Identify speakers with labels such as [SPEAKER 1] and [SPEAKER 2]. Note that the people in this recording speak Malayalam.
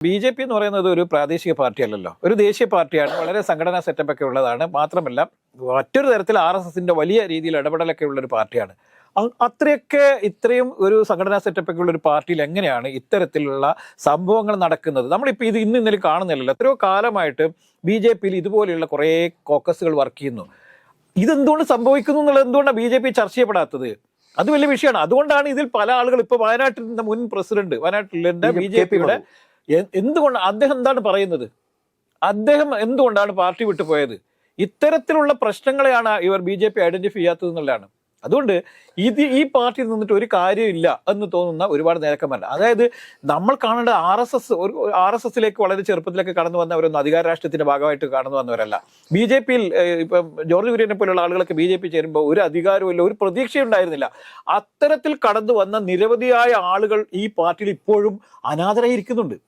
[SPEAKER 1] ബി.ജെ.പി എന്ന് പറയുന്നത് ഒരു പ്രാദേശിക പാർട്ടി അല്ലല്ലോ, ഒരു ദേശീയ പാർട്ടിയാണ്. വളരെ സംഘടനാ സെറ്റപ്പ് ഒക്കെ ഉള്ളതാണ്. മാത്രമല്ല മറ്റൊരു തരത്തിൽ RSSന്റെ വലിയ രീതിയിൽ ഇടപെടലൊക്കെ ഉള്ള ഒരു പാർട്ടിയാണ്. അത്രയൊക്കെ ഇത്രയും ഒരു സംഘടനാ സെറ്റപ്പ് ഒക്കെ ഉള്ള ഒരു പാർട്ടിയിൽ എങ്ങനെയാണ് ഇത്തരത്തിലുള്ള സംഭവങ്ങൾ നടക്കുന്നത്? നമ്മളിപ്പോൾ ഇത് ഇന്നലെ കാണുന്നില്ലല്ലോ. എത്രയോ കാലമായിട്ട് ബി.ജെ.പിയിൽ ഇതുപോലെയുള്ള കുറേ കോക്കസുകൾ വർക്ക് ചെയ്യുന്നു. ഇതെന്തുകൊണ്ട് സംഭവിക്കുന്നു എന്നുള്ളത് എന്തുകൊണ്ടാണ് ബി.ജെ.പി ചർച്ച ചെയ്യപ്പെടാത്തത്? അത് വലിയ വിഷയമാണ്. അതുകൊണ്ടാണ് ഇതിൽ പല ആളുകൾ ഇപ്പൊ വയനാട്ടിന്റെ മുൻ പ്രസിഡന്റ്, വയനാട്ടിലെ ബി.ജെ.പിയുടെ എന്തുകൊണ്ട് അദ്ദേഹം എന്താണ് പറയുന്നത്? അദ്ദേഹം എന്തുകൊണ്ടാണ് പാർട്ടി വിട്ടു പോയത്? ഇത്തരത്തിലുള്ള പ്രശ്നങ്ങളെയാണ് ഇവർ ബി.ജെ.പി ഐഡന്റിഫൈ ചെയ്യാത്തത് എന്നുള്ളതാണ്. അതുകൊണ്ട് ഈ പാർട്ടിയിൽ നിന്നിട്ട് ഒരു കാര്യമില്ല എന്ന് തോന്നുന്ന ഒരുപാട് നേതാക്കന്മാർ. അതായത് നമ്മൾ കാണേണ്ട RSSലേക്ക് വളരെ ചെറുപ്പത്തിലൊക്കെ കടന്നു വന്നവരൊന്നും അധികാര രാഷ്ട്രീയത്തിന്റെ ഭാഗമായിട്ട് കടന്നു വന്നവരല്ല. ബി.ജെ.പിയിൽ ഇപ്പം ജോർജ് കുര്യനെ പോലുള്ള ആളുകളൊക്കെ ബി.ജെ.പി ചേരുമ്പോൾ ഒരു അധികാരമില്ല, ഒരു പ്രതീക്ഷയുണ്ടായിരുന്നില്ല. അത്തരത്തിൽ കടന്നു വന്ന നിരവധിയായ ആളുകൾ ഈ പാർട്ടിയിൽ ഇപ്പോഴും അനാഥരായിരിക്കുന്നുണ്ട്.